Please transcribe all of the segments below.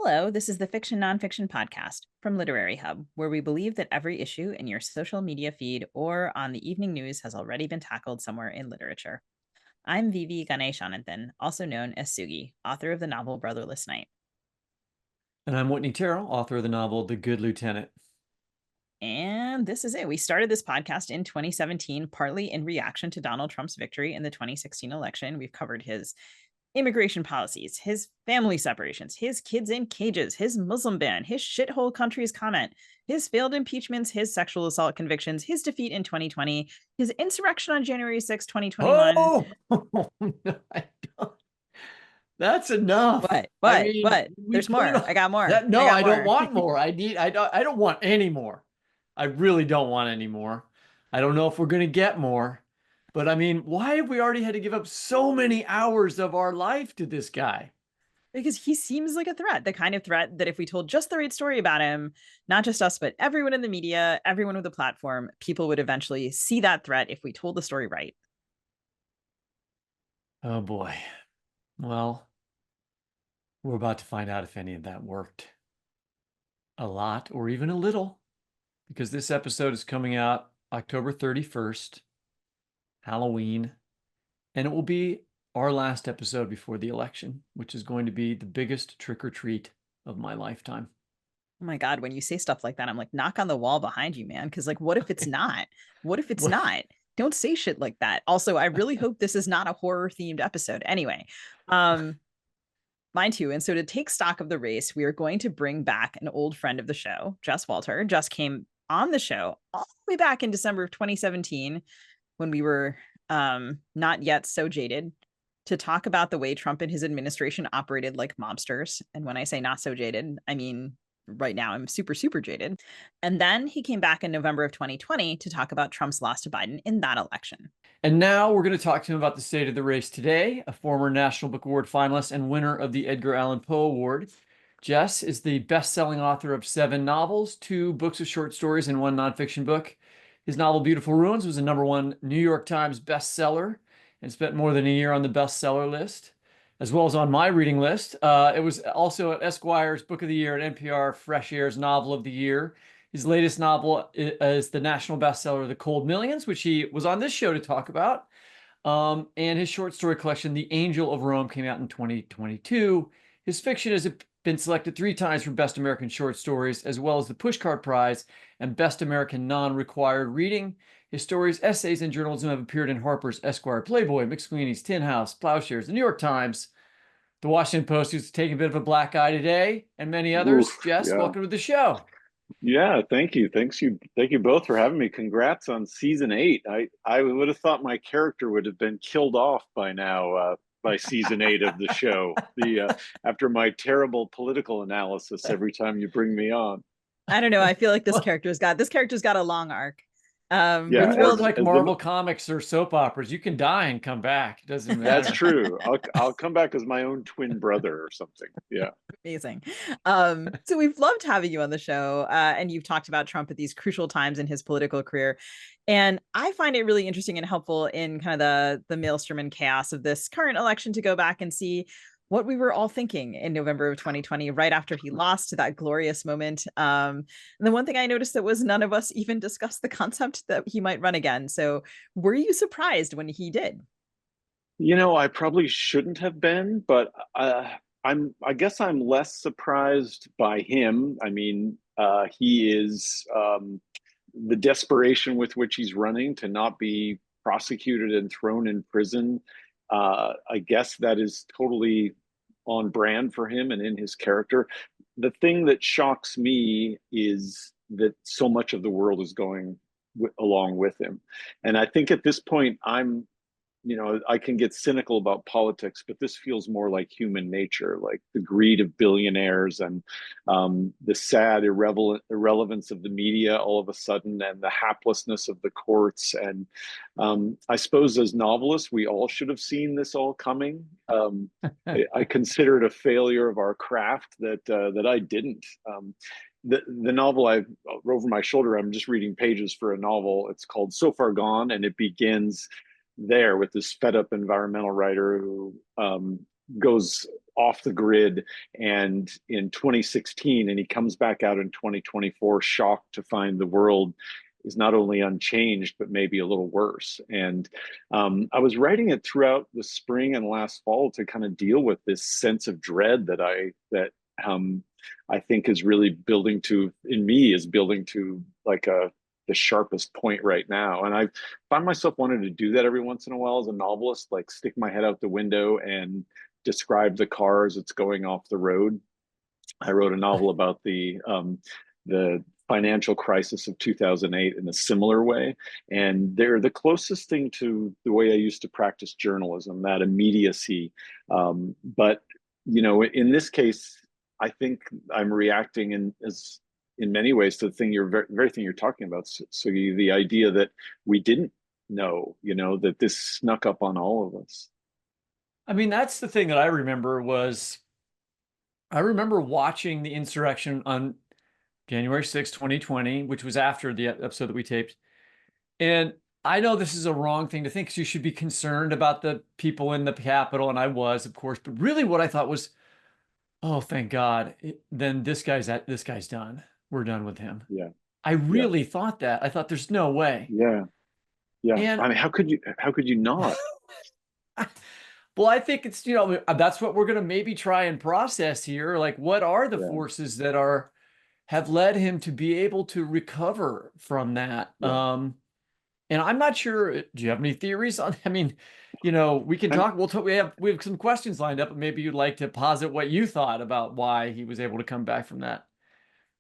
Hello, this is the Fiction Nonfiction podcast from Literary Hub, where we believe that every issue in your social media feed or on the evening news has already been tackled somewhere in literature. I'm Vivi Ganeshananthan, also known as Sugi, author of the novel Brotherless Night. And I'm Whitney Terrell, author of the novel The Good Lieutenant. And this is it. We started this podcast in 2017, partly in reaction to Donald Trump's victory in the 2016 election. We've covered his immigration policies, his family separations, his kids in cages, his Muslim ban, his shithole countries comment, his failed impeachments, his sexual assault convictions, his defeat in 2020, his insurrection on January 6, 2021. Oh, no, I don't. That's enough. What? I What? mean, What? we There's put it more. on I got more. that. I No, got I don't more. want more. I don't want any more. I really don't want any more. I don't know if we're going to get more, but I mean, why have we already had to give up so many hours of our life to this guy? Because he seems like a threat, the kind of threat that if we told just the right story about him, not just us, but everyone in the media, everyone with a platform, people would eventually see that threat if we told the story right. Oh boy. Well, we're about to find out if any of that worked. A lot or even a little, because this episode is coming out October 31st, Halloween, and it will be our last episode before the election, which is going to be the biggest trick or treat of my lifetime. Oh my God, when you say stuff like that, I'm like, knock on the wall behind you, man. Cause like, what if it's not? What if it's not? Don't say shit like that. Also, I really hope this is not a horror themed episode. Anyway, um, mine too. And so to take stock of the race, we are going to bring back an old friend of the show, Jess Walter. Jess came on the show all the way back in December of 2017 when we were not yet so jaded to talk about the way Trump and his administration operated like mobsters. And when I say not so jaded, I mean right now I'm super, super jaded. And then he came back in November of 2020 to talk about Trump's loss to Biden in that election. And now we're going to talk to him about the state of the race today, a former National Book Award finalist and winner of the Edgar Allan Poe Award. Jess is the best-selling author of 7 novels, 2 books of short stories, and 1 nonfiction book. His novel Beautiful Ruins was a #1 New York Times bestseller and spent more than a year on the bestseller list, as well as on my reading list. It was also at Esquire's Book of the Year and NPR Fresh Air's Novel of the Year. His latest novel is the national bestseller, The Cold Millions, which he was on this show to talk about. And his short story collection, The Angel of Rome, came out in 2022. His fiction has been selected 3 times for Best American Short Stories, as well as the Pushcart Prize and Best American Non-Required Reading. His stories, essays, and journalism have appeared in Harper's, Esquire, Playboy, McSweeney's, Tin House, Plowshares, The New York Times, The Washington Post, who's taking a bit of a black eye today, and many others. Oof, Jess, yeah. welcome to the show. Yeah, thank you. Thank you both for having me. Congrats on season 8. I would have thought my character would have been killed off by now, by season 8 of the show. After my terrible political analysis every time you bring me on. I don't know. I feel like this character's got a long arc. We're Yeah, It's not thrilled. like as Marvel comics or soap operas. You can die and come back. It doesn't matter. that's true. I'll come back as my own twin brother or something. Yeah. Amazing. So we've loved having you on the show, and you've talked about Trump at these crucial times in his political career. And I find it really interesting and helpful in kind of the maelstrom and chaos of this current election to go back and see what we were all thinking in November of 2020, right after he lost, to that glorious moment. And the one thing I noticed that was none of us even discussed the concept that he might run again. So were you surprised when he did? I probably shouldn't have been, but I guess I'm less surprised by him. I mean, he is the desperation with which he's running to not be prosecuted and thrown in prison. I guess that is totally on brand for him and in his character. The thing that shocks me is that so much of the world is going along with him. And I think at this point, I can get cynical about politics, but this feels more like human nature, like the greed of billionaires and the sad irrelevance of the media all of a sudden, and the haplessness of the courts. And I suppose as novelists, we all should have seen this all coming. I consider it a failure of our craft that I didn't. The novel I over my shoulder, I'm just reading pages for a novel. It's called So Far Gone, and it begins there with this fed up environmental writer who goes off the grid, and in 2016, and he comes back out in 2024 shocked to find the world is not only unchanged but maybe a little worse. And I was writing it throughout the spring and last fall to kind of deal with this sense of dread that I think is really building to, in me, is building to like the sharpest point right now. And I find myself wanting to do that every once in a while as a novelist, like stick my head out the window and describe the car as it's going off the road. I wrote a novel about the financial crisis of 2008 in a similar way. And they're the closest thing to the way I used to practice journalism, that immediacy. But, you know, in this case, I think I'm reacting in many ways to the thing very thing you're talking about. So the idea that we didn't know, you know, that this snuck up on all of us. I mean, that's the thing that I remember watching the insurrection on January 6, 2020, which was after the episode that we taped. And I know this is a wrong thing to think, because you should be concerned about the people in the Capitol, and I was, of course, but really what I thought was, oh, thank God, then this guy's done. We're done with him. Yeah. I really thought that. I thought there's no way. Yeah. Yeah. And I mean, how could you not? well, I think it's, you know, that's what we're going to maybe try and process here. Like, what are the forces that have led him to be able to recover from that? Yeah. And I'm not sure. Do you have any theories on? I mean, you know, we can talk. We have some questions lined up, but maybe you'd like to posit what you thought about why he was able to come back from that.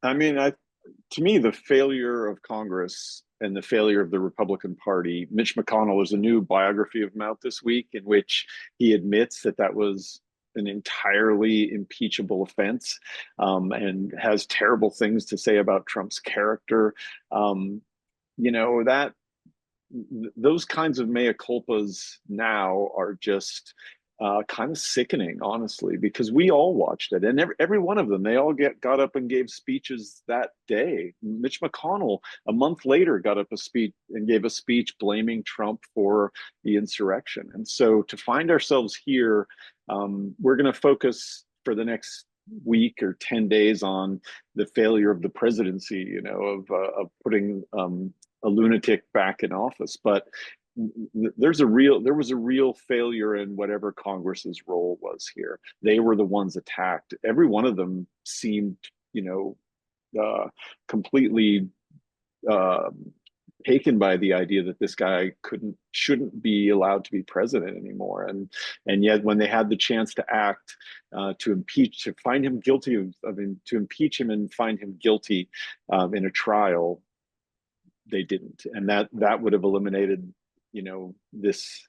I mean, to me, the failure of Congress and the failure of the Republican Party. Mitch McConnell is a new biography of him out this week, in which he admits that was an entirely impeachable offense, and has terrible things to say about Trump's character. You know, those kinds of mea culpas now are just kind of sickening, honestly, because we all watched it, and every one of them, they all got up and gave speeches that day. Mitch McConnell, a month later, got up and gave a speech blaming Trump for the insurrection. And so to find ourselves here, we're going to focus for the next week or 10 days on the failure of the presidency, you know, of putting a lunatic back in office. But there was a real failure in whatever Congress's role was here. They were the ones attacked. Every one of them seemed, you know, completely taken by the idea that this guy shouldn't be allowed to be president anymore. And yet, when they had the chance to act, to find him guilty to impeach him and find him guilty in a trial, they didn't. And that would have eliminated, you know, this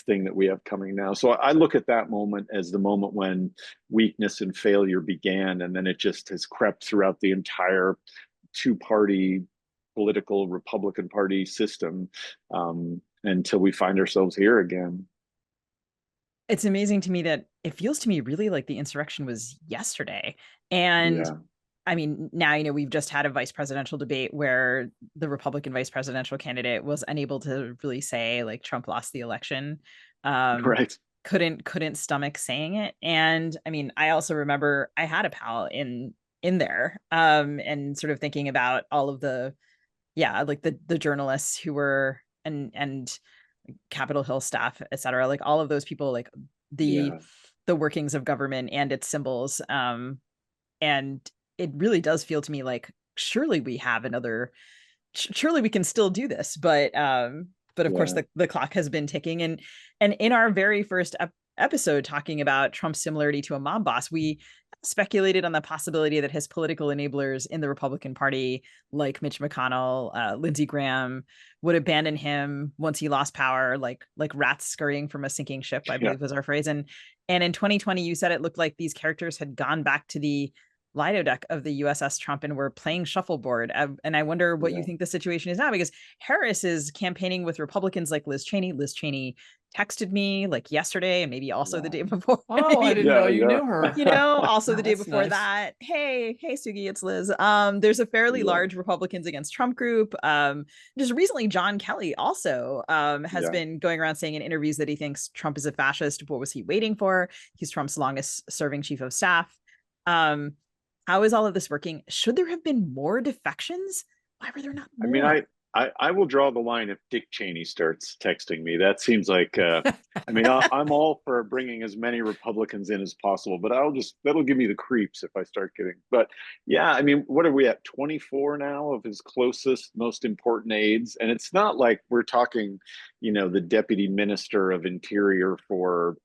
thing that we have coming now. So I look at that moment as the moment when weakness and failure began, and then it just has crept throughout the entire two-party political Republican Party system, until we find ourselves here again. It's amazing to me that it feels to me really like the insurrection was yesterday. And I mean, now, you know, we've just had a vice presidential debate where the Republican vice presidential candidate was unable to really say, like, Trump lost the election. Right. Couldn't stomach saying it. And I mean, I also remember I had a pal in there, and sort of thinking about all of the, like the journalists who were, and Capitol Hill staff, et cetera, like all of those people, like the workings of government and its symbols. And it really does feel to me like surely we have surely we can still do this, but of course the clock has been ticking. And in our very first episode talking about Trump's similarity to a mob boss, we speculated on the possibility that his political enablers in the Republican Party, like Mitch McConnell, Lindsey Graham, would abandon him once he lost power, like rats scurrying from a sinking ship, I believe was our phrase. And in 2020, you said it looked like these characters had gone back to the Lido deck of the USS Trump and were playing shuffleboard. And I wonder what you think the situation is now, because Harris is campaigning with Republicans like Liz Cheney. Liz Cheney texted me like yesterday and maybe also the day before. Oh, I Maybe, didn't know Yeah, you yeah. knew her. also the day That's before nice. that. Hey, Sugi, it's Liz. There's a fairly Yeah, large Republicans Against Trump group. Just recently, John Kelly also has yeah. been going around saying in interviews that he thinks Trump is a fascist. What was he waiting for? He's Trump's longest serving chief of staff. Um, how is all of this working? Should there have been more defections? Why were there not I mean, more? I will draw the line if Dick Cheney starts texting me. That seems like, I mean, I'm all for bringing as many Republicans in as possible, but that'll give me the creeps if I start getting. But yeah, I mean, what are we at? 24 now of his closest, most important aides, and it's not like we're talking, the deputy minister of interior for,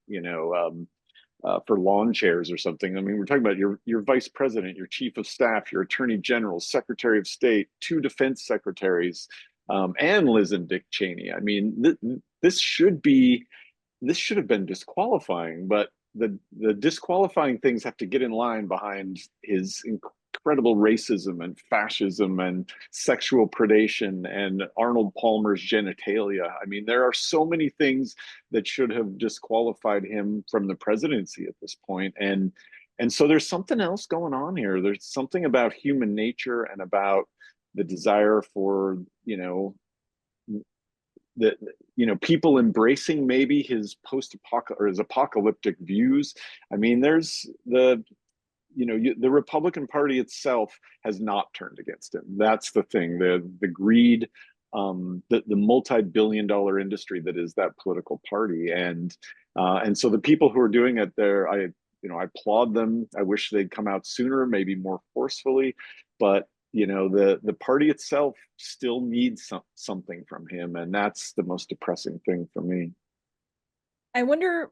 for lawn chairs or something. I mean, we're talking about your vice president, your chief of staff, your attorney general, secretary of state, two defense secretaries, and Liz and Dick Cheney. I mean, this should have been disqualifying, but the disqualifying things have to get in line behind his incredible racism and fascism and sexual predation and Arnold Palmer's genitalia. I mean, there are so many things that should have disqualified him from the presidency at this point. And so there's something else going on here. There's something about human nature and about the desire for, that people embracing maybe his or his apocalyptic views. I mean, there's the Republican Party itself has not turned against him. That's the thing. The greed, the multi-billion-dollar industry that is that political party, and so the people who are doing it there, I applaud them. I wish they'd come out sooner, maybe more forcefully, but the party itself still needs something from him, and that's the most depressing thing for me. I wonder,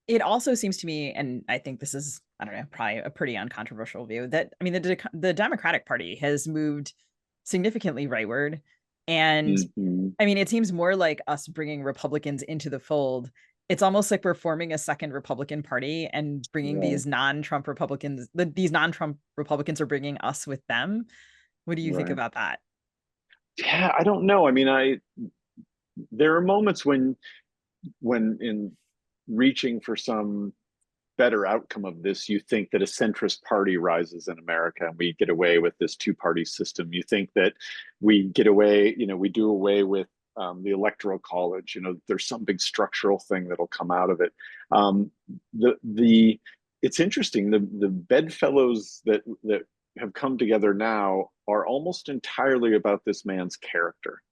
it also seems to me, and I think this is, I don't know, probably a pretty uncontroversial view, that, I mean, the Democratic Party has moved significantly rightward. And Mm-hmm. I mean, it seems more like us bringing Republicans into the fold. It's almost like we're forming a second Republican Party and bringing Yeah, these non-Trump Republicans, these non-Trump Republicans are bringing us with them. What do you think right. about that? Yeah, I don't know. I mean, there are moments when in reaching for some better outcome of this, you think that a centrist party rises in America and we get away with this two-party system. You think that we get away, we do away with the electoral college. There's some big structural thing that'll come out of it. It's interesting. The bedfellows that have come together now are almost entirely about this man's character.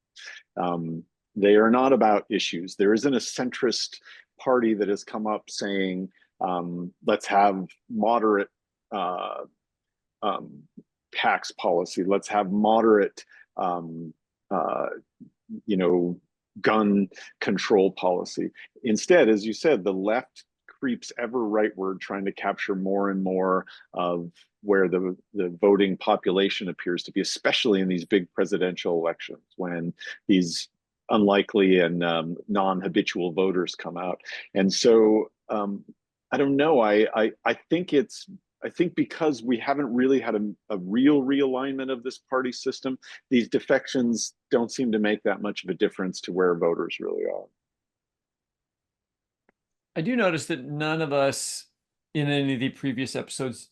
They are not about issues. There isn't a centrist party that has come up saying, let's have moderate tax policy. Let's have moderate, gun control policy. Instead, as you said, the left creeps ever rightward, trying to capture more and more of where the voting population appears to be, especially in these big presidential elections when these unlikely and non-habitual voters come out. And so I don't know. I think because we haven't really had a real realignment of this party system, these defections don't seem to make that much of a difference to where voters really are. I do notice that none of us in any of the previous episodes,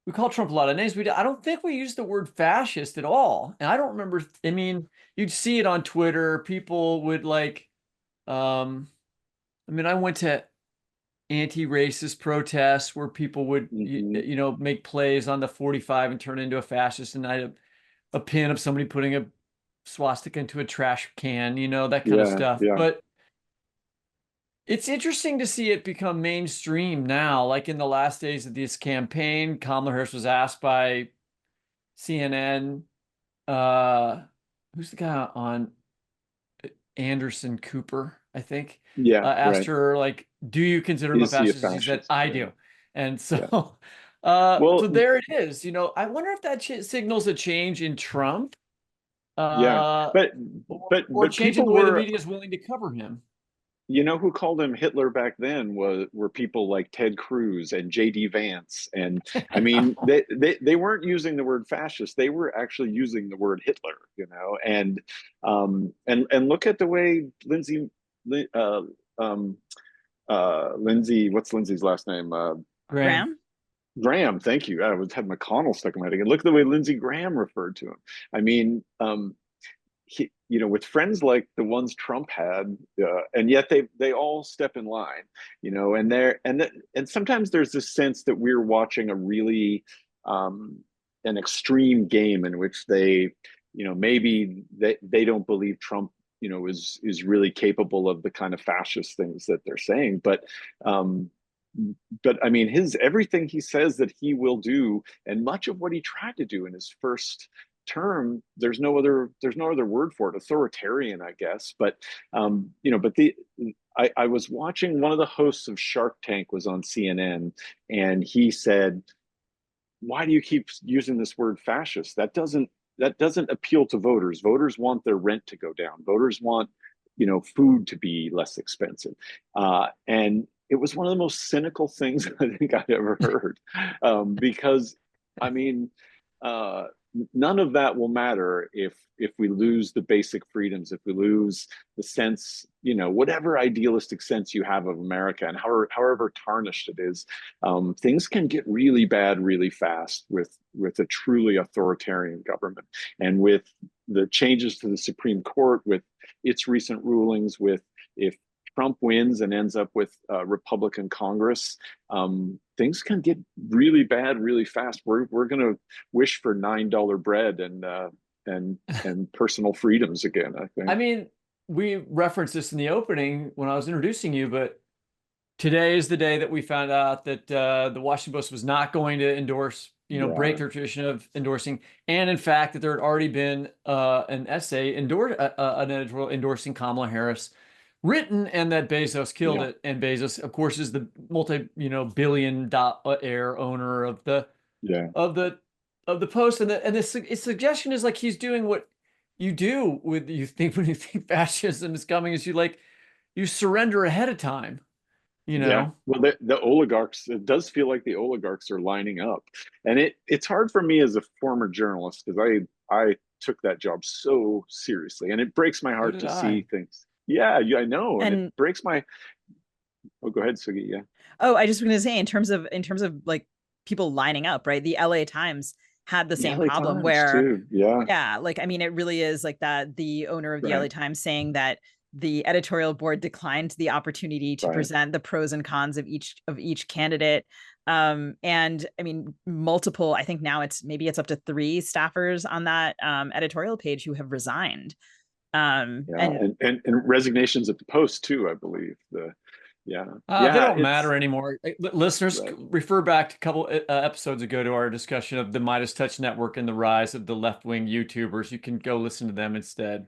we call Trump a lot of names. I don't think we use the word fascist at all. And I don't remember, I mean, you'd see it on Twitter. People would I went to anti-racist protests where people would, make plays on the 45 and turn into a fascist. And I had a pin of somebody putting a swastika into a trash can, that kind of stuff. Yeah. But it's interesting to see it become mainstream now. Like in the last days of this campaign, Kamala Harris was asked by CNN, who's the guy on Anderson Cooper, I think, Yeah, asked right. her, do you consider him a Is he a fascist? She said, fascist? I Yeah. do. And so, Well, so there it is. I wonder if that signals a change in Trump, yeah, but or a change in people the way the were, media is willing to cover him. who called him Hitler back then were people like Ted Cruz and J.D. Vance, and I mean they weren't using the word fascist; they were actually using the word Hitler, and look at the way Lindsey, what's Lindsey's last name? Graham. Graham. Graham, thank you. I was had McConnell stuck in my head again. Look at the way Lindsey Graham referred to him. I mean, with friends like the ones Trump had, and yet they all step in line, and sometimes there's this sense that we're watching a really an extreme game in which maybe they don't believe Trump, is really capable of the kind of fascist things that they're saying, but I mean, everything he says that he will do, and much of what he tried to do in his first term, there's no other word for it. Authoritarian, I guess. But I was watching, one of the hosts of Shark Tank was on CNN, and he said, "Why do you keep using this word fascist? That doesn't appeal to voters. Voters want their rent to go down. Voters want food to be less expensive." And it was one of the most cynical things I think I've ever heard, because I mean, none of that will matter if we lose the basic freedoms, if we lose the sense, whatever idealistic sense you have of America, and however tarnished it is, things can get really bad really fast with a truly authoritarian government. And with the changes to the Supreme Court, with its recent rulings, with if Trump wins and ends up with Republican Congress, things can get really bad really fast. We're going to wish for $9 bread and personal freedoms again, I think. I mean, we referenced this in the opening when I was introducing you, but today is the day that we found out that the Washington Post was not going to endorse, break their tradition of endorsing, and in fact that there had already been an essay an editorial endorsing Kamala Harris written, and that Bezos killed it. And Bezos, of course, is the multi-billion-dollar owner of the Post. And the suggestion is like he's doing what you do when you think fascism is coming, is you surrender ahead of time. Yeah, well, the oligarchs, it does feel like the oligarchs are lining up, and it's hard for me as a former journalist, because I took that job so seriously, and it breaks my heart to see things. Yeah, I know, and it breaks my. Oh, go ahead, Sugi. Yeah. Oh, I just was going to say, in terms of like people lining up, right? The LA Times had the same problem Times where, too. Yeah, like, I mean, it really is like that. The owner of the LA Times saying that the editorial board declined the opportunity to present the pros and cons of each candidate. And I mean, multiple, I think now it's up to 3 staffers on that editorial page who have resigned. And resignations at the Post too, I believe. They don't matter anymore. Listeners, refer back to a couple episodes ago to our discussion of the Midas Touch Network and the rise of the left-wing YouTubers. You can go listen to them instead.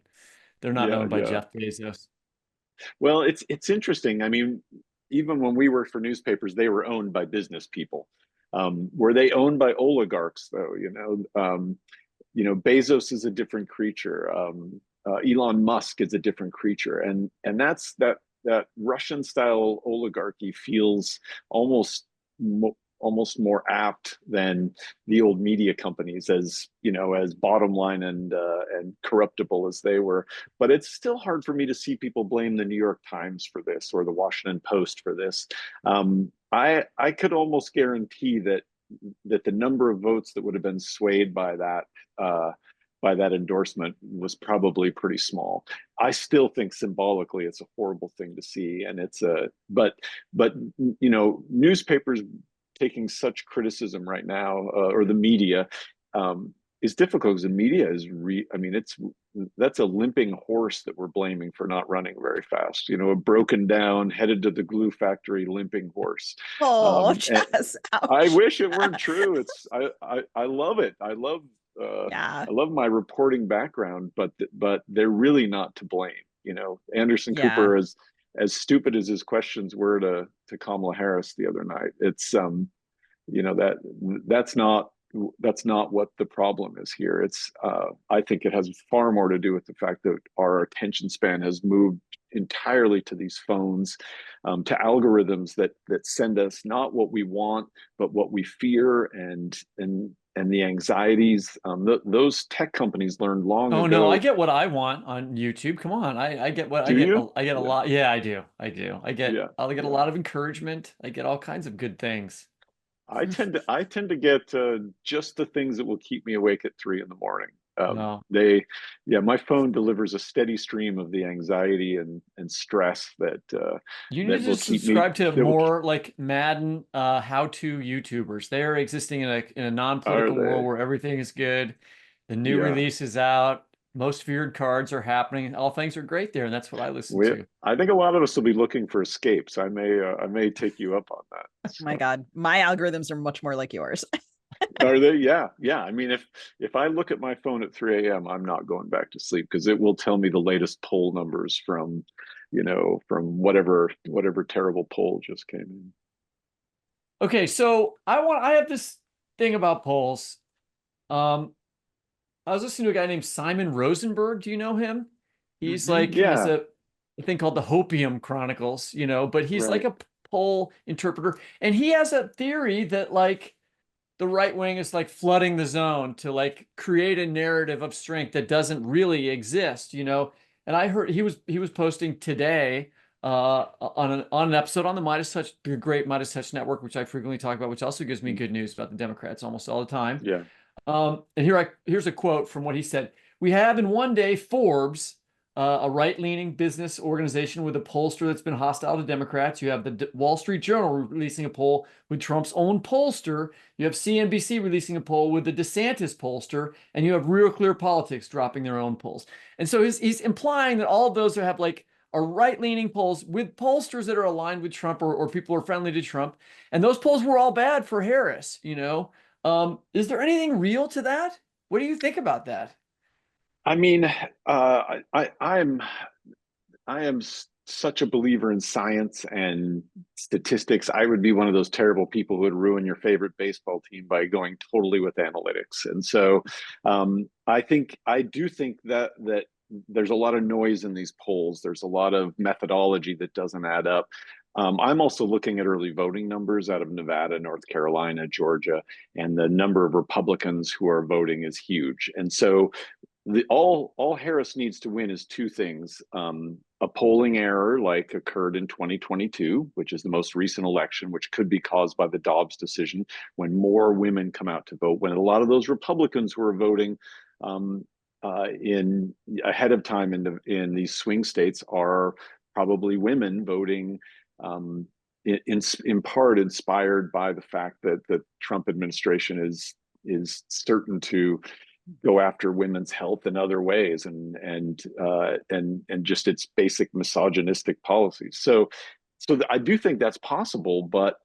They're not owned by Jeff Bezos. Well, it's interesting. I mean, even when we worked for newspapers, they were owned by business people. Were they owned by oligarchs, though? Bezos is a different creature. Elon Musk is a different creature, and that's that Russian style oligarchy feels almost more apt than the old media companies, as bottom line and corruptible as they were. But it's still hard for me to see people blame the New York Times for this or the Washington Post for this. I could almost guarantee that the number of votes that would have been swayed by that endorsement was probably pretty small. I still think symbolically it's a horrible thing to see, and but newspapers taking such criticism right now, or the media, is difficult, because the media is that's a limping horse that we're blaming for not running very fast. A broken down, headed to the glue factory limping horse. Jess, I wish it weren't true. I love it. I love my reporting background, but they're really not to blame. Anderson Cooper, as stupid as his questions were to Kamala Harris the other night, it's that's not what the problem is here. It's I think it has far more to do with the fact that our attention span has moved entirely to these phones, to algorithms that send us not what we want, but what we fear, and the anxieties. Those tech companies learned long Oh no, I ago. get what I want on YouTube. Come on. I get what Do you? I get a Yeah, lot. Yeah, I do. I do. yeah, I get a yeah. lot of encouragement. I get all kinds of good things. I tend to get just the things that will keep me awake at 3 in the morning. No. Yeah, my phone delivers a steady stream of the anxiety and stress You need that to will just keep me. subscribe to That will, more like Madden how-to YouTubers. They are existing in a are non-political world they? where everything is good. The new Yeah. release is out. Most feared cards are happening. All things are great there, and that's what I listen to. I think a lot of us will be looking for escapes. I may take you up on that. My So. God, my algorithms are much more like yours. Are they? Yeah, yeah. I mean, if I look at my phone at 3 a.m., I'm not going back to sleep because it will tell me the latest poll numbers from, from whatever terrible poll just came in. Okay, so I have this thing about polls. Um, I was listening to a guy named Simon Rosenberg. Do you know him? He's like, he has Yeah, a thing called the Hopium Chronicles, but he's like right. a poll interpreter. And he has a theory that like the right wing is like flooding the zone to like create a narrative of strength that doesn't really exist. And I heard he was posting today on an episode on the Midas Touch, the great Midas Touch network, which I frequently talk about, which also gives me good news about the Democrats almost all the time. Yeah. And here's a quote from what he said. We have in one day Forbes, a right-leaning business organization with a pollster that's been hostile to Democrats. You have the Wall Street Journal releasing a poll with Trump's own pollster. You have CNBC releasing a poll with the DeSantis pollster, and you have Real Clear Politics dropping their own polls. And so he's implying that all of those have like are right-leaning polls with pollsters that are aligned with Trump or people who are friendly to Trump. And those polls were all bad for Harris. Is there anything real to that? What do you think about that? I mean, I am such a believer in science and statistics. I would be one of those terrible people who would ruin your favorite baseball team by going totally with analytics. And so, I do think that there's a lot of noise in these polls. There's a lot of methodology that doesn't add up. I'm also looking at early voting numbers out of Nevada, North Carolina, Georgia, and the number of Republicans who are voting is huge. And so all Harris needs to win is two things: a polling error like occurred in 2022, which is the most recent election, which could be caused by the Dobbs decision, when more women come out to vote, when a lot of those Republicans who are voting in ahead of time in these swing states are probably women voting. In part inspired by the fact that the Trump administration is certain to go after women's health in other ways, and just its basic misogynistic policies. So I do think that's possible, but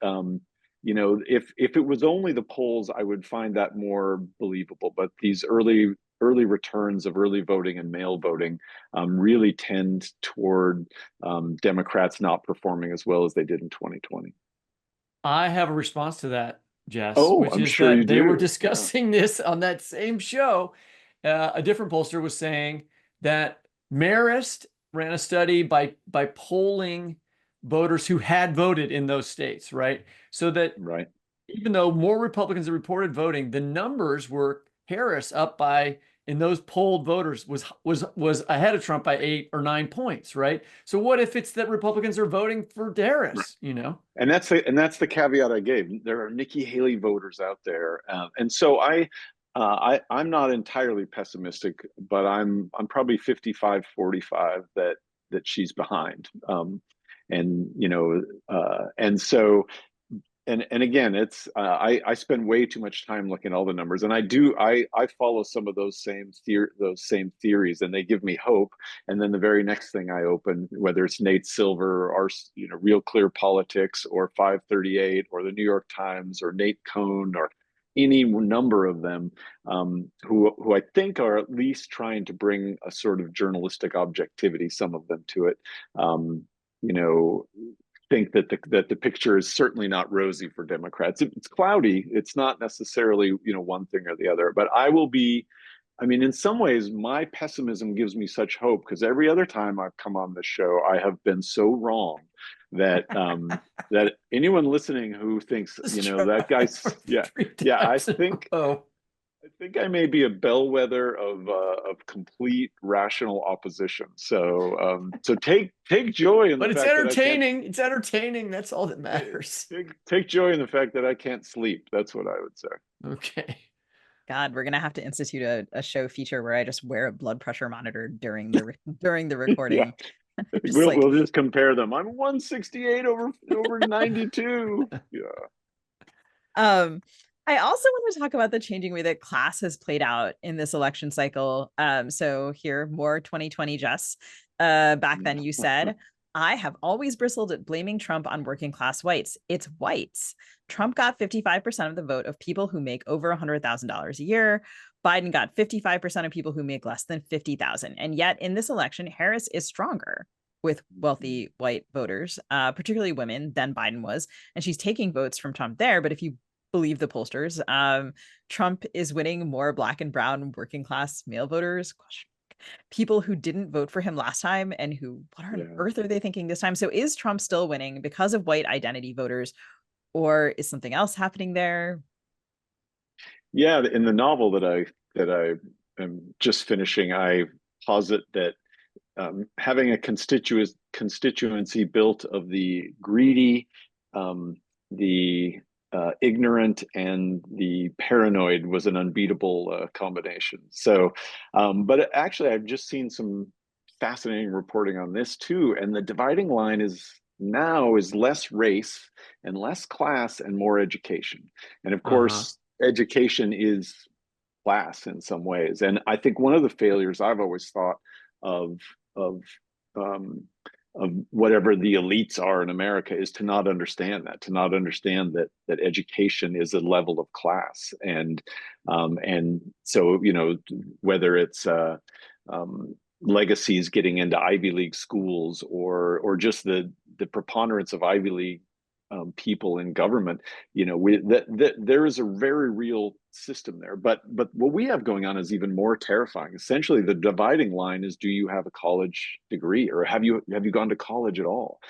if it was only the polls, I would find that more believable. But these early returns of early voting and mail voting really tend toward Democrats not performing as well as they did in 2020. I have a response to that, Jess, Oh, which I'm is sure you that they were do. Yeah. discussing this on that same show. A different pollster was saying that Marist ran a study by polling voters who had voted in those states, right? So that Right. even though more Republicans had reported voting, the numbers were Harris up by in those polled voters was ahead of Trump by 8 or 9 points, right? So what if it's that Republicans are voting for Harris? And that's the caveat I gave. There are Nikki Haley voters out there, and so I'm not entirely pessimistic, but I'm probably 55-45 that she's behind, and and so and again, it's I spend way too much time looking at all the numbers, and I follow some of those same theories, and they give me hope. And then the very next thing I open, whether it's Nate Silver or Real Clear Politics or 538 or the New York Times or Nate Cohn or any number of them, who I think are at least trying to bring a sort of journalistic objectivity, some of them, to it. Um, you know, think that the picture is certainly not rosy for Democrats. It's cloudy. It's not necessarily one thing or the other. But I mean, in some ways, my pessimism gives me such hope because every other time I've come on this show, I have been so wrong that that anyone listening who thinks, Let's you know, try that guy's, for yeah, three yeah, times in a row. I think I may be a bellwether of complete rational opposition. So so take joy in the But it's fact that I can't entertaining. It's entertaining. That's all that matters. take joy in the fact that I can't sleep. That's what I would say. Okay. God, we're gonna have to institute a show feature where I just wear a blood pressure monitor during the during the Yeah. recording. Just We'll like, we'll just compare them. I'm 168 over 92. Yeah. um, I also want to talk about the changing way that class has played out in this election cycle. So here, more 2020 Jess. Back then you said, I have always bristled at blaming Trump on working class whites. It's whites. Trump got 55% of the vote of people who make over $100,000 a year. Biden got 55% of people who make less than 50,000. And yet in this election, Harris is stronger with wealthy white voters, particularly women, than Biden was. And she's taking votes from Trump there. But if you believe the pollsters, Trump is winning more black and brown working class male voters, people who didn't vote for him last time and who, what on Yeah. earth are they thinking this time? So is Trump still winning because of white identity voters, or is something else happening there? Yeah, in the novel that I am just finishing, I posit that having a constituency built of the greedy, the ignorant, and the paranoid was an unbeatable combination. So, but actually, I've just seen some fascinating reporting on this too, and the dividing line is less race and less class and more education. And of Uh-huh. course, education is class in some ways. And I think one of the failures I've always thought of of um, of whatever the elites are in America is to not understand that, to not understand that education is a level of class, and so whether it's legacies getting into Ivy League schools or just the preponderance of Ivy League people in government, there is a very real system there. But what we have going on is even more terrifying. Essentially, the dividing line is: do you have a college degree, or have you gone to college at all?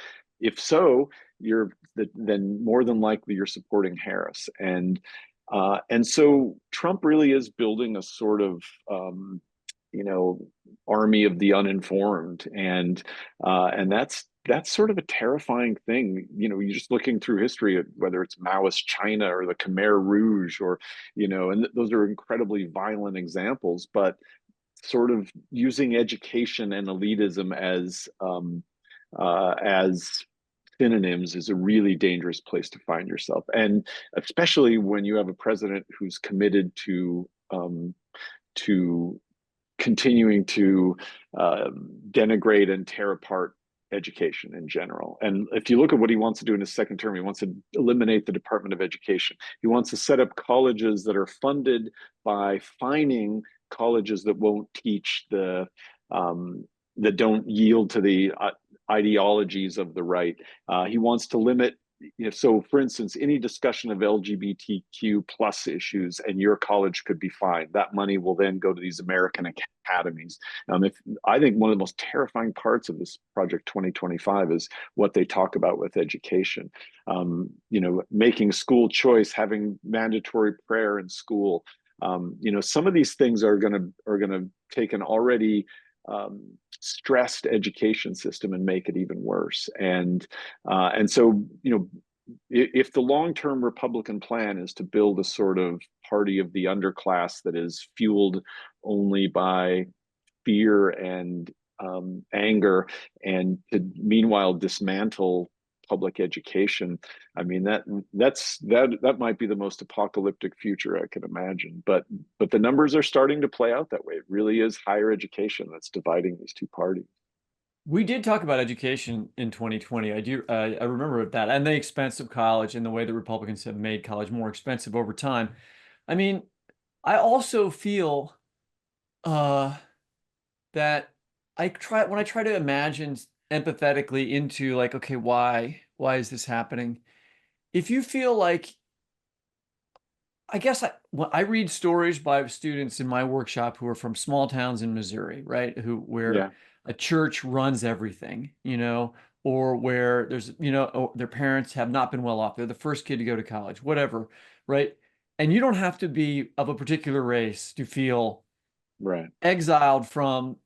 If so, then more than likely you're supporting Harris, and so Trump really is building a sort of you know army of the uninformed, and that's sort of a terrifying thing. You're just looking through history at whether it's Maoist China or the Khmer Rouge, or and those are incredibly violent examples. But sort of using education and elitism as synonyms is a really dangerous place to find yourself, and especially when you have a president who's committed to continuing to denigrate and tear apart education in general. And if you look at what he wants to do in his second term, he wants to eliminate the Department of Education. He wants to set up colleges that are funded by fining colleges that won't teach that don't yield to the ideologies of the right. He wants to limit. So, for instance, any discussion of LGBTQ plus issues, and your college could be fined. That money will then go to these American academies. If I think one of the most terrifying parts of this Project 2025 is what they talk about with education. Making school choice, having mandatory prayer in school. Some of these things are gonna take an already stressed education system and make it even worse. And so, if the long-term Republican plan is to build a sort of party of the underclass that is fueled only by fear and anger, and to meanwhile dismantle public education, I mean that might be the most apocalyptic future I can imagine. But the numbers are starting to play out that way. It really is higher education that's dividing these two parties. We did talk about education in 2020. I remember that, and the expense of college and the way that Republicans have made college more expensive over time. I mean, I also feel uh, that when I try to imagine empathetically into, like, okay, why is this happening? If you feel like I guess when I read stories by students in my workshop who are from small towns in Missouri, right? Where Yeah, a church runs everything, or where there's, their parents have not been well off. They're the first kid to go to college, whatever, right? And you don't have to be of a particular race to feel right, exiled from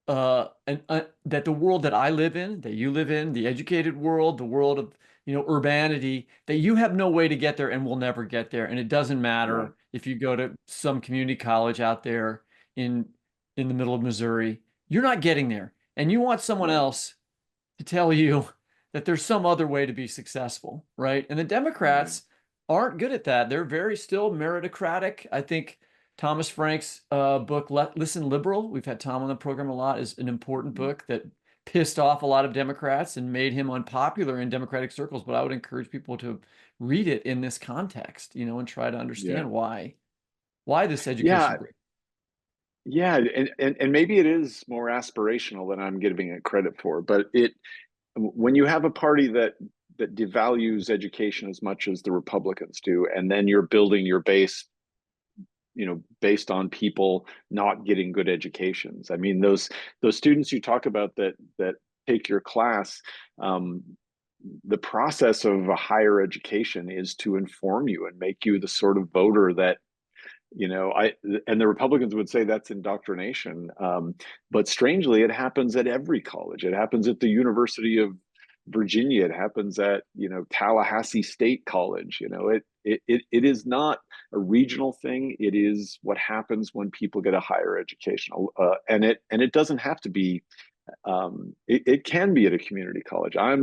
that the world that I live in, that you live in, the educated world, the world of, urbanity, that you have no way to get there and will never get there. And it doesn't right, matter if you go to some community college out there in in the middle of Missouri, you're not getting there. And you want someone right, else to tell you that there's some other way to be successful, right? And the right. Democrats aren't good at that. They're very still meritocratic. I think Thomas Frank's book, Listen Liberal, we've had Tom on the program a lot, is an important Mm. book that pissed off a lot of Democrats and made him unpopular in Democratic circles. But I would encourage people to read it in this context, and try to Yeah, understand why this yeah, education. yeah, and maybe it is more aspirational than I'm giving it credit for, but when you have a party that devalues education as much as the Republicans do, and then you're building your base, based on people not getting good educations. I mean, those students you talk about that take your class, um, the process of a higher education is to inform you and make you the sort of voter that I and the Republicans would say that's indoctrination. But strangely, it happens at every college. It happens at the University of Virginia. It happens at Tallahassee State College. It is not a regional thing. It is what happens when people get a higher education, and it doesn't have to be. It can be at a community college. I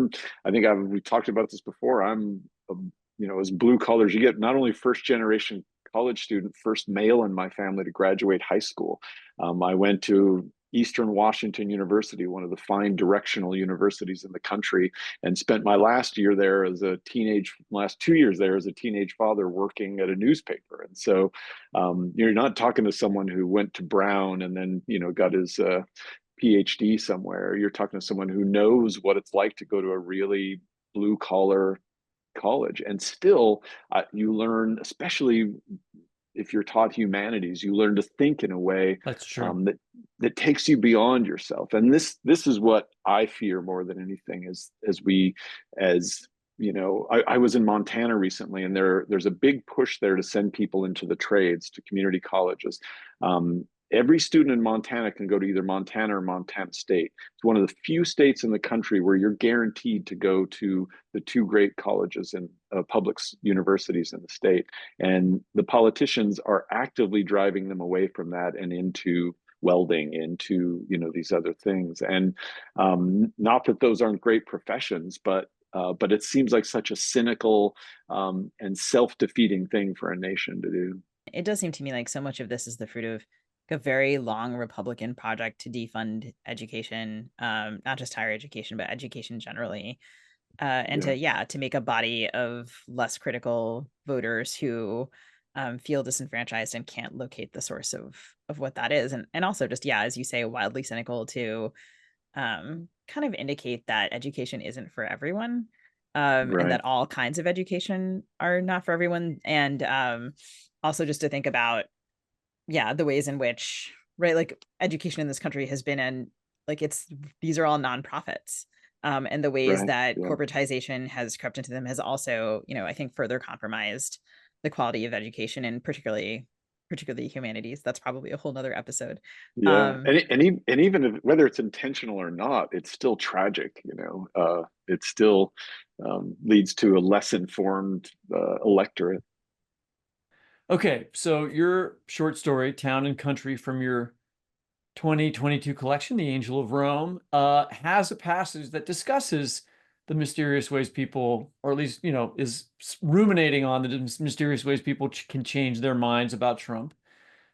think we talked about this before. As blue collars, you get not only first generation college student, first male in my family to graduate high school. I went to Eastern Washington University, one of the fine directional universities in the country, and spent my last 2 years there as a teenage father working at a newspaper. And so you're not talking to someone who went to Brown and then got his PhD somewhere. You're talking to someone who knows what it's like to go to a really blue collar college, and still you learn, especially if you're taught humanities, you learn to think in a way That's true. that takes you beyond yourself. And this is what I fear more than anything, as I was in Montana recently, and there's a big push there to send people into the trades, to community colleges. Every student in Montana can go to either Montana or Montana State. It's one of the few states in the country where you're guaranteed to go to the two great colleges and public universities in the state. And the politicians are actively driving them away from that and into welding, into these other things. And not that those aren't great professions, but it seems like such a cynical and self-defeating thing for a nation to do. It does seem to me like so much of this is the fruit of a very long Republican project to defund education, not just higher education, but education generally. And Yeah, to make a body of less critical voters who feel disenfranchised and can't locate the source of what that is. And also just, as you say, wildly cynical to kind of indicate that education isn't for everyone, and right. that all kinds of education are not for everyone. And also just to think about, the ways in which, right, like education in this country has been these are all nonprofits. And the ways Right. that Yeah. corporatization has crept into them has also, I think further compromised the quality of education, and particularly humanities. That's probably a whole nother episode. Yeah. And even if, whether it's intentional or not, it's still tragic. It still leads to a less informed electorate. Okay, so your short story, Town and Country, from your 2022 collection, The Angel of Rome, has a passage that discusses the mysterious ways people, or at least, is ruminating on the mysterious ways people can change their minds about Trump.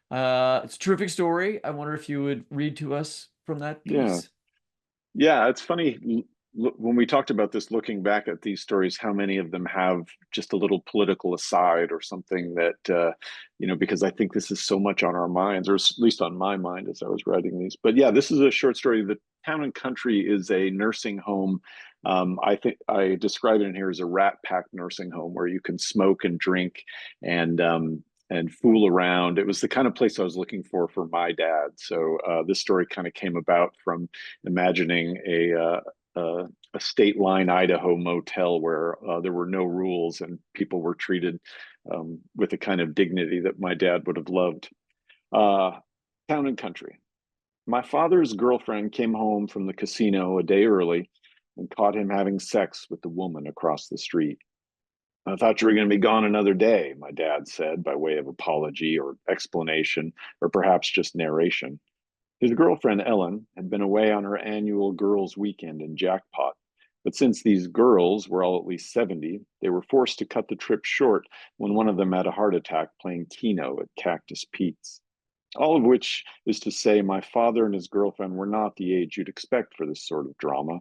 It's a terrific story. I wonder if you would read to us from that Yeah. piece. Yeah, it's funny when we talked about this, looking back at these stories, how many of them have just a little political aside or something that, because I think this is so much on our minds, or at least on my mind as I was writing these. But yeah, this is a short story. The Town and Country is a nursing home. I think I describe it in here as a rat pack nursing home where you can smoke and drink, and and fool around. It was the kind of place I was looking for my dad. So this story kind of came about from imagining a state line Idaho motel where there were no rules and people were treated with the kind of dignity that my dad would have loved. Town and country. My father's girlfriend came home from the casino a day early and caught him having sex with the woman across the street. I thought you were going to be gone another day, my dad said by way of apology or explanation, or perhaps just narration. His girlfriend, Ellen, had been away on her annual girls' weekend in Jackpot. But since these girls were all at least 70, they were forced to cut the trip short when one of them had a heart attack playing Keno at Cactus Pete's. All of which is to say, my father and his girlfriend were not the age you'd expect for this sort of drama.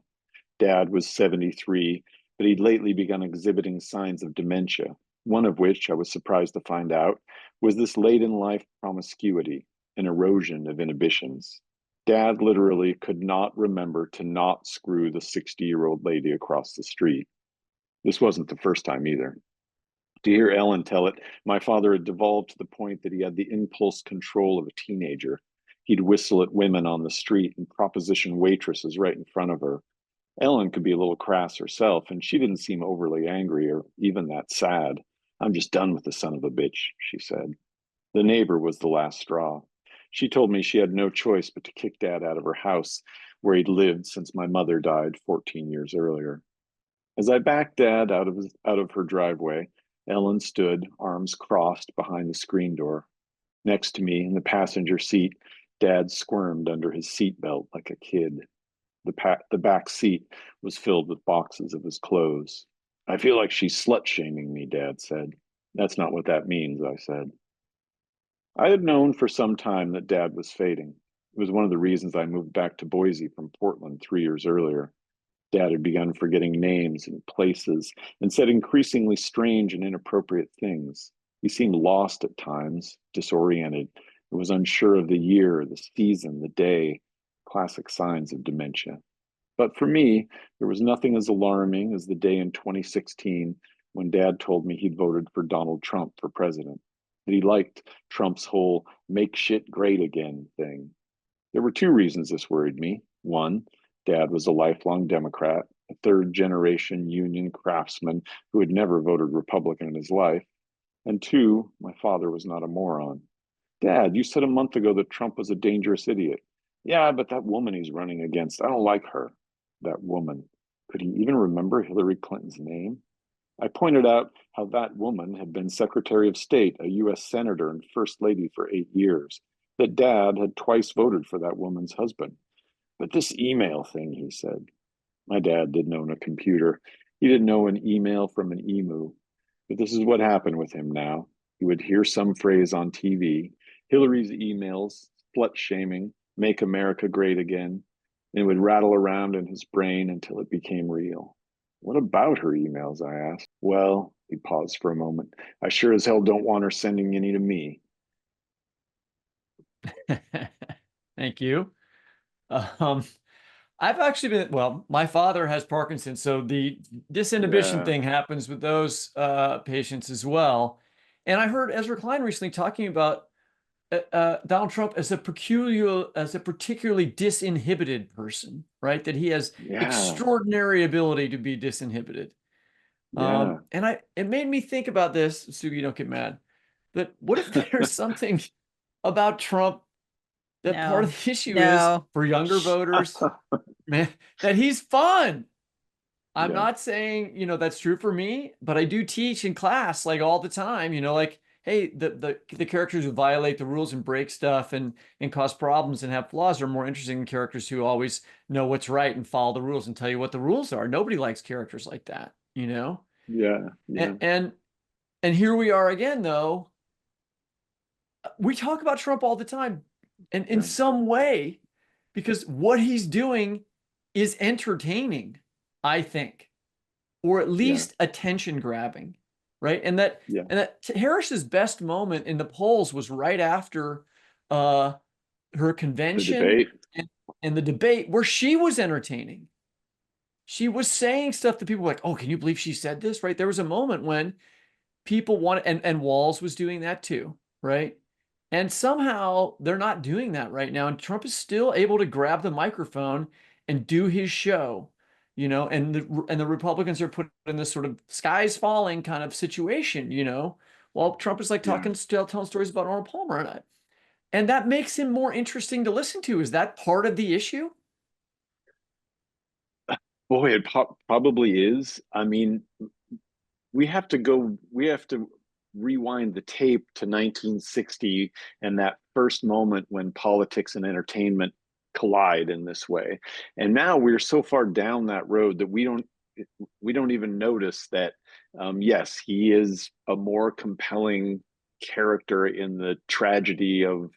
Dad was 73, but he'd lately begun exhibiting signs of dementia, one of which, I was surprised to find out, was this late in life promiscuity, an erosion of inhibitions. Dad literally could not remember to not screw the 60-year-old lady across the street. This wasn't the first time either. To hear Ellen tell it, my father had devolved to the point that he had the impulse control of a teenager. He'd whistle at women on the street and proposition waitresses right in front of her. Ellen could be a little crass herself, and she didn't seem overly angry or even that sad. I'm just done with the son of a bitch, she said. The neighbor was the last straw. She told me she had no choice but to kick Dad out of her house, where he'd lived since my mother died 14 years earlier. As I backed Dad out of her driveway, Ellen stood, arms crossed, behind the screen door. Next to me, in the passenger seat, Dad squirmed under his seatbelt like a kid. The back seat was filled with boxes of his clothes. I feel like she's slut-shaming me, Dad said. That's not what that means, I said. I had known for some time that Dad was fading. It was one of the reasons I moved back to Boise from Portland 3 years earlier. Dad had begun forgetting names and places and said increasingly strange and inappropriate things. He seemed lost at times, disoriented, and was unsure of the year, the season, the day, classic signs of dementia. But for me, there was nothing as alarming as the day in 2016 when Dad told me he'd voted for Donald Trump for president, that he liked Trump's whole make shit great again thing. There were two reasons this worried me. One, Dad was a lifelong Democrat, a third-generation union craftsman who had never voted Republican in his life. And two, my father was not a moron. Dad, you said a month ago that Trump was a dangerous idiot. Yeah, but that woman he's running against, I don't like her. That woman. Could he even remember Hillary Clinton's name? I pointed out how that woman had been Secretary of State, a U.S. Senator, and First Lady for 8 years, that Dad had twice voted for that woman's husband. But this email thing, he said. My dad didn't own a computer. He didn't know an email from an emu. But this is what happened with him now. He would hear some phrase on TV, Hillary's emails, slut-shaming, make America great again, and it would rattle around in his brain until it became real. What about her emails, I asked. Well, he paused for a moment. I sure as hell don't want her sending any to me. Thank you. I've actually been, well, my father has Parkinson's, so the disinhibition thing happens with those patients as well. And I heard Ezra Klein recently talking about Donald Trump as a particularly disinhibited person, right? That he has extraordinary ability to be disinhibited. And it made me think about this, Sugi, don't get mad, that what if there's something about Trump that part of the issue is for younger voters, man, that he's fun. I'm not saying, that's true for me, but I do teach in class like all the time, like, hey, the characters who violate the rules and break stuff and cause problems and have flaws are more interesting than characters who always know what's right and follow the rules and tell you what the rules are. Nobody likes characters like that, And here we are again, though. We talk about Trump all the time, and in some way, because what he's doing is entertaining, I think, or at least attention grabbing, right? And that Harris's best moment in the polls was right after her convention and the debate where she was entertaining. She was saying stuff that people were like, oh, can you believe she said this, right? There was a moment when people wanted, and Walz was doing that too. right? And somehow they're not doing that right now. And Trump is still able to grab the microphone and do his show, and the Republicans are put in this sort of skies falling kind of situation, while Trump is like Yeah. telling stories about Arnold Palmer. And that makes him more interesting to listen to. Is that part of the issue? Boy, it probably is. I mean, we have to rewind the tape to 1960 and that first moment when politics and entertainment collide in this way. And now we're so far down that road that we don't even notice that yes, he is a more compelling character in the tragedy of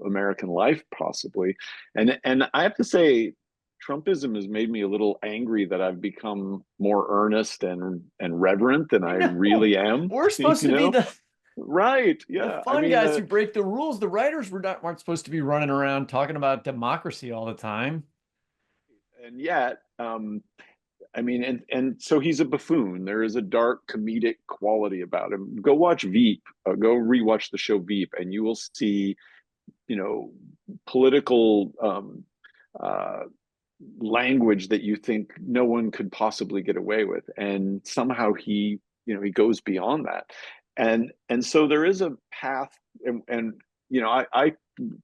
American life, possibly. And I have to say, Trumpism has made me a little angry that I've become more earnest and reverent than I I know. really am. We're supposed You to be know, the right? the Yeah. I fun mean, guys who break the rules. The writers weren't supposed to be running around talking about democracy all the time. and yet, I mean, and so he's a buffoon. There is a dark comedic quality about him. Go watch Veep. Go rewatch the show Veep, and you will see, you know, political uh, language that you think no one could possibly get away with, and somehow he goes beyond that. And so there is a path, and I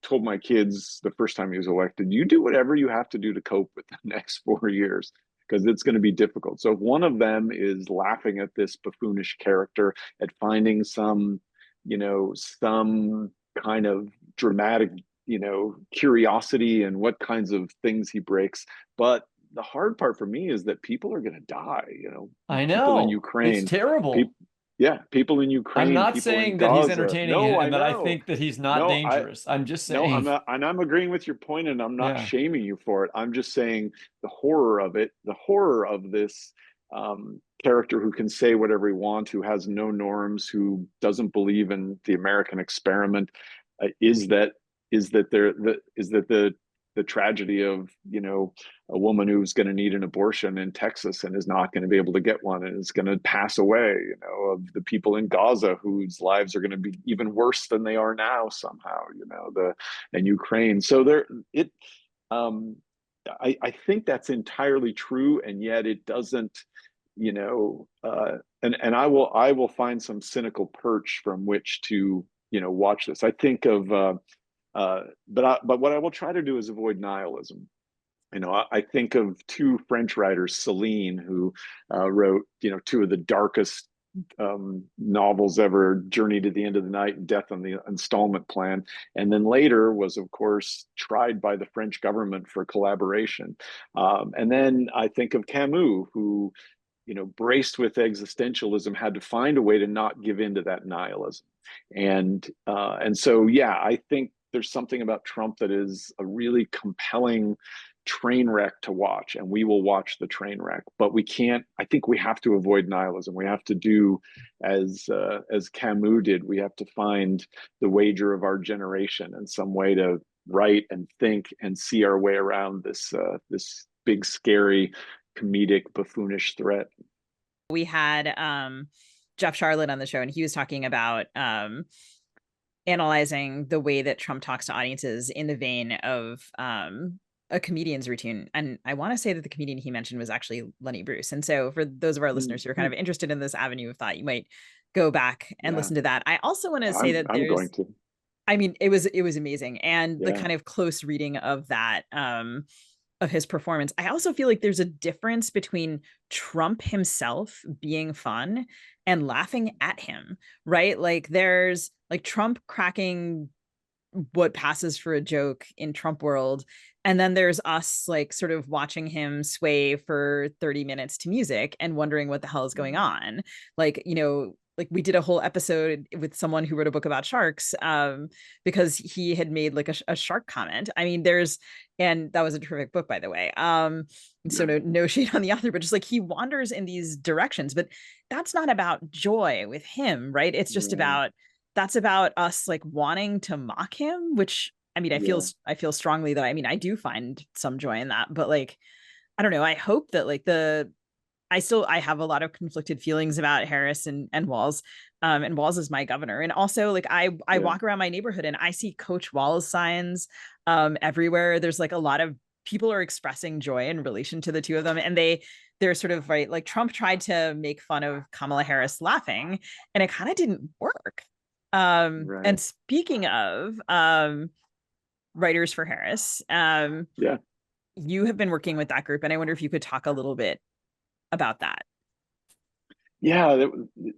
told my kids the first time he was elected, you do whatever you have to do to cope with the next 4 years, because it's going to be difficult. So if one of them is laughing at this buffoonish character, at finding some kind of dramatic, curiosity and what kinds of things he breaks. But the hard part for me is that people are going to die, I people in know. It's Ukraine, terrible. people, yeah, people in I'm Ukraine, not people in saying that he's Gaza. entertaining No, I and that I know. think that he's not No, I dangerous. I'm just no, I'm saying, not, and I'm agreeing with your point, and I'm not yeah. shaming you for it. I'm just saying the horror of it, the horror of this character who can say whatever he wants, who has no norms, who doesn't believe in the American experiment, is that the tragedy of a woman who's going to need an abortion in Texas and is not going to be able to get one and is going to pass away, of the people in Gaza whose lives are going to be even worse than they are now somehow, and Ukraine. So um, I think that's entirely true, and yet it doesn't, and I will find some cynical perch from which to, watch this. I think of, but what I will try to do is avoid nihilism. I think of two French writers, Celine, who wrote, two of the darkest novels ever, Journey to the End of the Night and Death on the Installment Plan, and then later was, of course, tried by the French government for collaboration. And then I think of Camus, who, braced with existentialism, had to find a way to not give in to that nihilism. And so, yeah, I think there's something about Trump that is a really compelling train wreck to watch, and we will watch the train wreck. But we can't. I think we have to avoid nihilism. We have to do as Camus did. We have to find the wager of our generation and some way to write and think and see our way around this big, scary, comedic, buffoonish threat. We had Jeff Charlotte on the show, and he was talking about analyzing the way that Trump talks to audiences in the vein of a comedian's routine. And I want to say that the comedian he mentioned was actually Lenny Bruce. And so for those of our listeners who are kind of interested in this avenue of thought, you might go back and listen to that. I also want to say that I'm going to. I mean, it was amazing. And the Yeah. kind of close reading of that, of his performance. I also feel like there's a difference between Trump himself being fun and laughing at him, right? Like there's like Trump cracking what passes for a joke in Trump world. And then there's us like sort of watching him sway for 30 minutes to music and wondering what the hell is going on. Like, like we did a whole episode with someone who wrote a book about sharks because he had made like a shark comment. I mean, and that was a terrific book, by the way. So no shade on the author, but just like he wanders in these directions, but that's not about joy with him, right? It's just that's about us like wanting to mock him, which I mean, I feel strongly that I do find some joy in that, but like, I don't know. I hope that like the I have a lot of conflicted feelings about Harris and Walz. And Walz is my governor. And also like I Yeah. walk around my neighborhood and I see Coach Walz signs everywhere. There's like a lot of people are expressing joy in relation to the two of them. And they're sort of right. Like Trump tried to make fun of Kamala Harris laughing, and it kind of didn't work. Right. And speaking of writers for Harris, Yeah. you have been working with that group, and I wonder if you could talk a little bit about that. Yeah,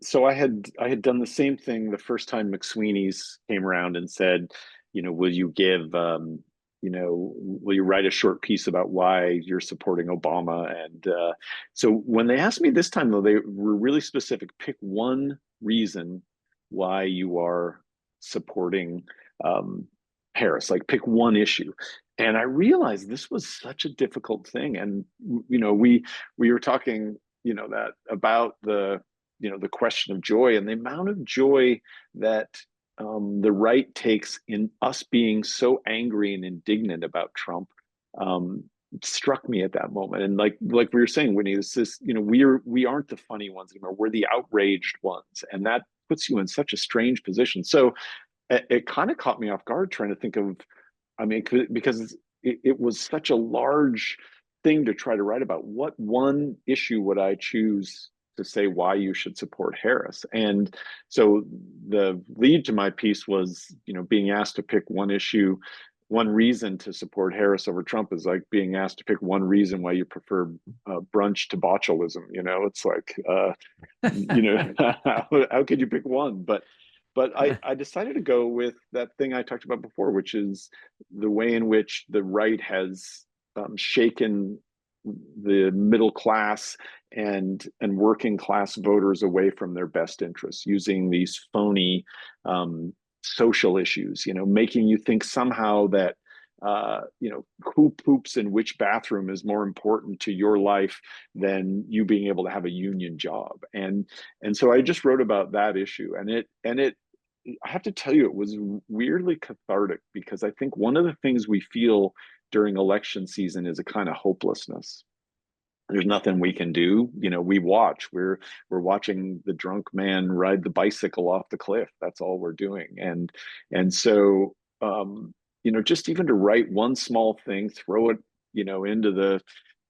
so I had done the same thing the first time McSweeney's came around and said, will you give, will you write a short piece about why you're supporting Obama? And so when they asked me this time, though, they were really specific. Pick one reason why you are supporting Harris. Like pick one issue. And I realized this was such a difficult thing. And we were talking that about the question of joy and the amount of joy that the right takes in us being so angry and indignant about Trump struck me at that moment. And like we were saying, Whitney, we aren't the funny ones anymore. We're the outraged ones, and that puts you in such a strange position. So it kind of caught me off guard trying to think of, I mean, because it was such a large thing to try to write about. What one issue would I choose to say why you should support Harris? And so the lead to my piece was, being asked to pick one issue, one reason to support Harris over Trump is like being asked to pick one reason why you prefer brunch to botulism. It's like, how could you pick one? But I decided to go with that thing I talked about before, which is the way in which the right has shaken the middle class and working class voters away from their best interests, using these phony social issues, making you think somehow that who poops in which bathroom is more important to your life than you being able to have a union job. And so I just wrote about that issue, and it I have to tell you, it was weirdly cathartic, because I think one of the things we feel during election season is a kind of hopelessness. There's nothing we can do. We're watching the drunk man ride the bicycle off the cliff. That's all we're doing. And so just even to write one small thing, throw it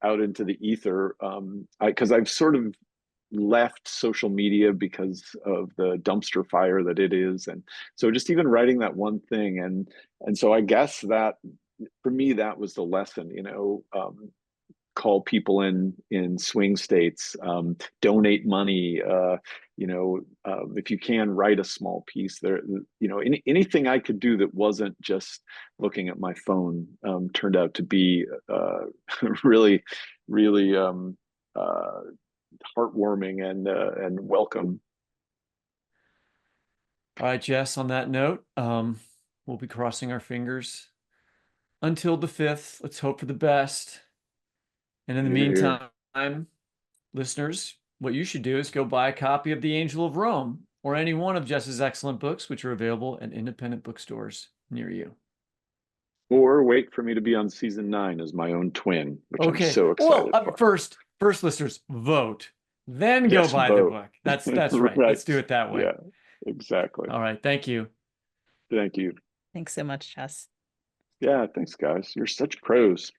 out into the ether, because I've sort of left social media because of the dumpster fire that it is. And so just even writing that one thing, and so I guess that for me that was the lesson. Call people in swing states, donate money, if you can, write a small piece there. Anything I could do that wasn't just looking at my phone turned out to be really, really heartwarming and welcome. All right, Jess, on that note, we'll be crossing our fingers until the 5th. Let's hope for the best. And in the meantime, listeners, what you should do is go buy a copy of The Angel of Rome or any one of Jess's excellent books, which are available at independent bookstores near you. Or wait for me to be on season 9 as my own twin, which I'm so excited for. First, listeners, vote, then go buy the book. That's right. Right. Let's do it that way. Yeah, exactly. All right. Thank you. Thank you. Thanks so much, Jess. Yeah, thanks, guys. You're such pros.